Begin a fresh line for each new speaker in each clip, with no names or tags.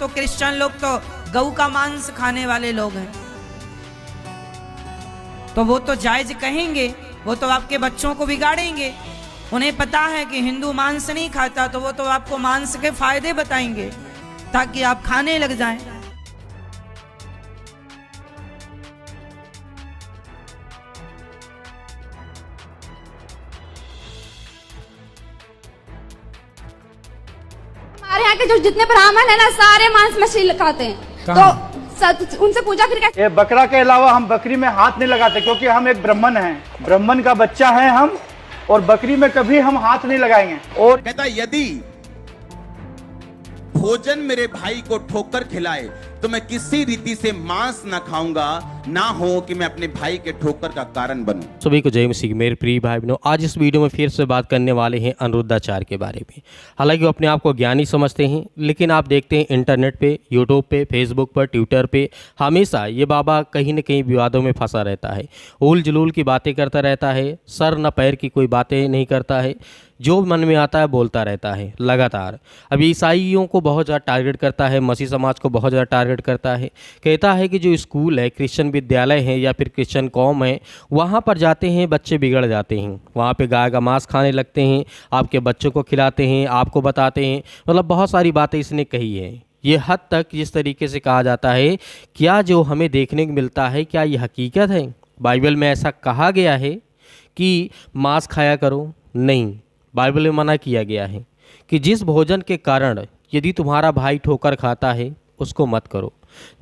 तो क्रिश्चियन लोग तो गऊ का मांस खाने वाले लोग हैं, तो वो तो जायज कहेंगे, वो तो आपके बच्चों को बिगाड़ेंगे। उन्हें पता है कि हिंदू मांस नहीं खाता, तो वो तो आपको मांस के फायदे बताएंगे ताकि आप खाने लग जाएं।
हमारे यहाँ के जो जितने ब्राह्मण है ना, सारे मांस मछली खाते हैं, तो उनसे पूजा फिर कैसे?
ये बकरा के अलावा हम बकरी में हाथ नहीं लगाते, क्योंकि हम एक ब्राह्मण हैं, ब्राह्मण का बच्चा है हम, और बकरी में कभी हम हाथ नहीं लगाएंगे। और
कहता यदि भोजन मेरे भाई को ठोकर खिलाए तो मैं किसी रीति से मांस ना खाऊंगा, ना हो कि मैं अपने भाई के ठोकर का कारण बनूं।
सभी को जय मसीह। मेरे प्रिय भाई बहनों, आज इस वीडियो में फिर से बात करने वाले हैं अनिरुद्धाचार्य के बारे में। हालांकि वो अपने आप को ज्ञानी समझते हैं, लेकिन आप देखते हैं इंटरनेट पे, यूट्यूब पे, फेसबुक पर, ट्विटर पे हमेशा ये बाबा कहीं न कहीं विवादों में फंसा रहता है, उल जलूल की बातें करता रहता है, सर न पैर की कोई बातें नहीं करता है, जो मन में आता है बोलता रहता है लगातार। अब ईसाइयों को बहुत ज़्यादा टारगेट करता है, मसीह समाज को बहुत ज़्यादा टारगेट करता है। कहता है कि जो स्कूल है, क्रिश्चियन विद्यालय है या फिर क्रिश्चियन कौम है, वहाँ पर जाते हैं बच्चे बिगड़ जाते हैं, वहाँ पे गाय का मांस खाने लगते हैं, आपके बच्चों को खिलाते हैं, आपको बताते हैं, मतलब बहुत सारी बातें इसने कही है। ये हद तक जिस तरीके से कहा जाता है, क्या जो हमें देखने को मिलता है क्या ये हकीकत है? बाइबल में ऐसा कहा गया है कि मांस खाया करो? नहीं, बाइबल में मना किया गया है कि जिस भोजन के कारण यदि तुम्हारा भाई ठोकर खाता है उसको मत करो,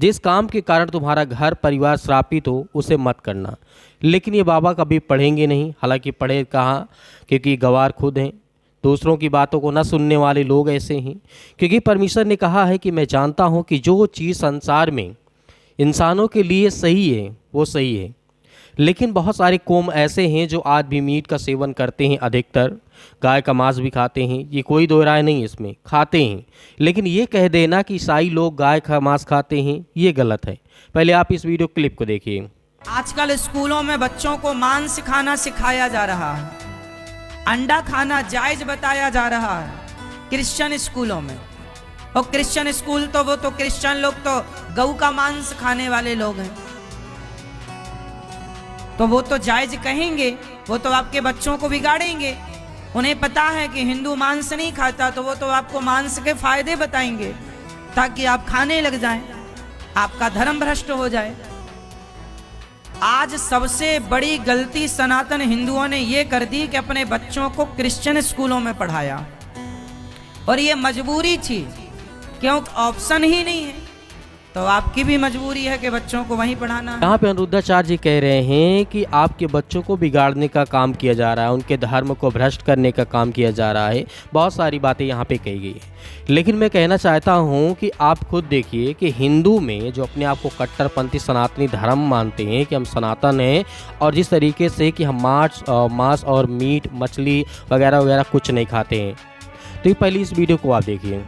जिस काम के कारण तुम्हारा घर परिवार श्रापित हो उसे मत करना। लेकिन ये बाबा कभी पढ़ेंगे नहीं, हालांकि पढ़े कहाँ, क्योंकि गवार खुद हैं, दूसरों की बातों को न सुनने वाले लोग ऐसे हैं। क्योंकि परमेश्वर ने कहा है कि मैं जानता हूँ कि जो चीज़ संसार में इंसानों के लिए सही है वो सही है, लेकिन बहुत सारे कौम ऐसे हैं जो आज भी मीट का सेवन करते हैं, अधिकतर गाय का मांस भी खाते हैं, ये कोई दो राय नहीं, इसमें खाते हैं। लेकिन ये कह देना कि ईसाई लोग गाय का मांस खाते हैं, ये गलत है। पहले आप इस वीडियो क्लिप को देखिए।
आजकल स्कूलों में बच्चों को मांस खाना सिखाया जा रहा है, अंडा खाना जायज बताया जा रहा है क्रिश्चियन स्कूलों में। और क्रिश्चियन स्कूल तो वो तो क्रिश्चियन लोग तो गऊ का मांस खाने वाले लोग हैं, तो वो तो जायज कहेंगे, वो तो आपके बच्चों को बिगाड़ेंगे। उन्हें पता है कि हिंदू मांस नहीं खाता, तो वो तो आपको मांस के फायदे बताएंगे ताकि आप खाने लग जाएं, आपका धर्म भ्रष्ट हो जाए। आज सबसे बड़ी गलती सनातन हिंदुओं ने ये कर दी कि अपने बच्चों को क्रिश्चियन स्कूलों में पढ़ाया, और ये मजबूरी थी, क्योंकि ऑप्शन ही नहीं है, तो आपकी भी मजबूरी है कि बच्चों को वहीं पढ़ाना है।
यहाँ पे अनिरुद्धाचार्य जी कह रहे हैं कि आपके बच्चों को बिगाड़ने का काम किया जा रहा है, उनके धर्म को भ्रष्ट करने का काम किया जा रहा है। बहुत सारी बातें यहाँ पे कही गई है, लेकिन मैं कहना चाहता हूँ कि आप खुद देखिए कि हिंदू में जो अपने आप को कट्टरपंथी सनातनी धर्म मानते हैं कि हम सनातन हैं, और जिस तरीके से कि हम मांस और मीट मछली वगैरह वगैरह कुछ नहीं खाते हैं, तो पहले इस वीडियो को आप देखिए।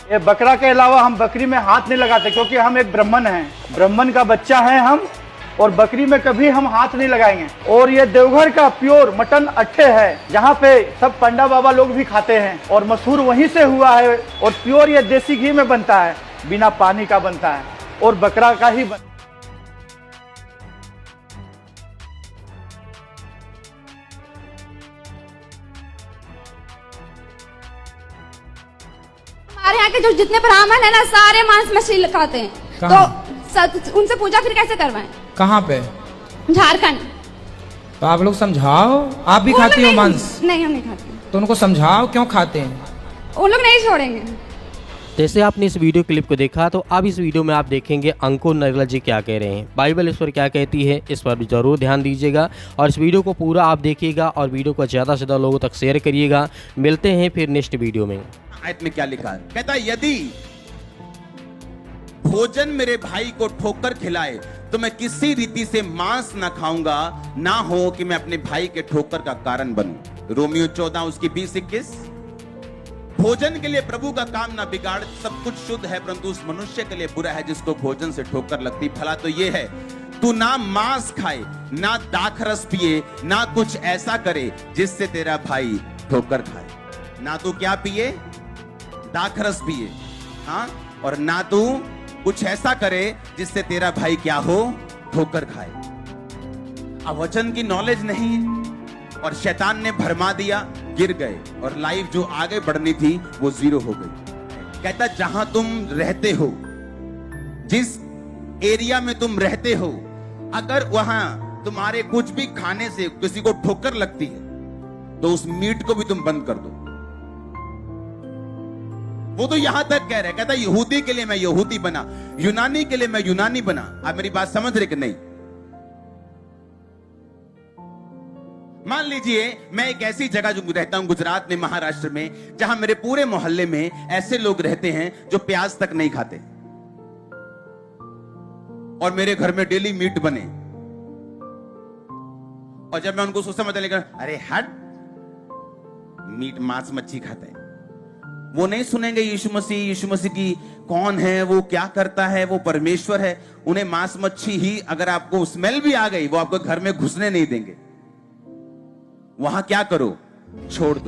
ये बकरा के अलावा हम बकरी में हाथ नहीं लगाते, क्योंकि हम एक ब्राह्मण हैं, ब्राह्मण का बच्चा है हम, और बकरी में कभी हम हाथ नहीं लगाएंगे। और ये देवघर का प्योर मटन अट्ठे है, जहाँ पे सब पंडा बाबा लोग भी खाते हैं, और मशहूर वहीं से हुआ है। और प्योर ये देसी घी में बनता है, बिना पानी का बनता है, और बकरा का ही
हमारे यहाँ के जो जितने ब्राह्मण है ना, सारे मांस मछली खाते हैं, तो उनसे पूजा फिर कैसे करवाएं?
कहाँ पे?
झारखंड।
तो आप लोग समझाओ, आप भी खाती हो मांस?
नहीं, हम नहीं खाते।
तो उनको समझाओ क्यों खाते हैं,
उन लोग नहीं छोड़ेंगे।
जैसे आपने इस वीडियो क्लिप को देखा, तो अब इस वीडियो में आप देखेंगे अंकुर नरला जी क्या कह रहे हैं, बाइबल इस पर क्या कहती है, इस पर भी जरूर ध्यान दीजिएगा, और इस वीडियो को पूरा आप देखिएगा और वीडियो को ज़्यादा से ज़्यादा लोगों तक शेयर करिएगा। मिलते हैं फिर नेक्स्ट वीडियो में।
आयत में क्या लिखा है? कहता यदि भोजन मेरे भाई को ठोकर खिलाए तो मैं किसी रीति से मांस ना खाऊंगा, ना हो कि मैं अपने भाई के ठोकर का कारण बनूं। रोमियो 14 उसकी 20-21। भोजन के लिए प्रभु का काम ना बिगाड़, सब कुछ शुद्ध है, परंतु उस मनुष्य के लिए बुरा है जिसको भोजन से ठोकर लगती। भला तो ये है, तू ना मांस खाए, ना दाखरस पिए, ना कुछ ऐसा करे जिससे तेरा भाई ठोकर खाए। ना तू क्या पिए? दाखरस पिए, हाँ, और ना तू कुछ ऐसा करे जिससे तेरा भाई क्या हो, ठोकर खाए। अब वचन की नॉलेज नहीं है और शैतान ने भरमा दिया, गिर गए और लाइफ जो आगे बढ़नी थी वो जीरो हो गई। कहता जहां तुम रहते हो, जिस एरिया में तुम रहते हो, अगर वहां तुम्हारे कुछ भी खाने से किसी को ठोकर लगती है तो उस मीट को भी तुम बंद कर दो। वो तो यहां तक कह रहा है, कहता यहूदी के लिए मैं यहूदी बना, यूनानी के लिए मैं यूनानी बना। आप मेरी बात समझ रहे कि नहीं? मान लीजिए मैं एक ऐसी जगह जो रहता हूं गुजरात में, महाराष्ट्र में, जहां मेरे पूरे मोहल्ले में ऐसे लोग रहते हैं जो प्याज तक नहीं खाते और मेरे घर में डेली मीट बने। और जब मैं उनको सोचता मतलब अरे हट, मीट मांस मच्छी खाता है, वो नहीं सुनेंगे यीशु मसीह की कौन है, वो क्या करता है, वो परमेश्वर है। उन्हें मांस मच्छी ही अगर आपको स्मेल भी आ गई, वो आपको घर में घुसने नहीं देंगे। वहां क्या करो, छोड़ दो।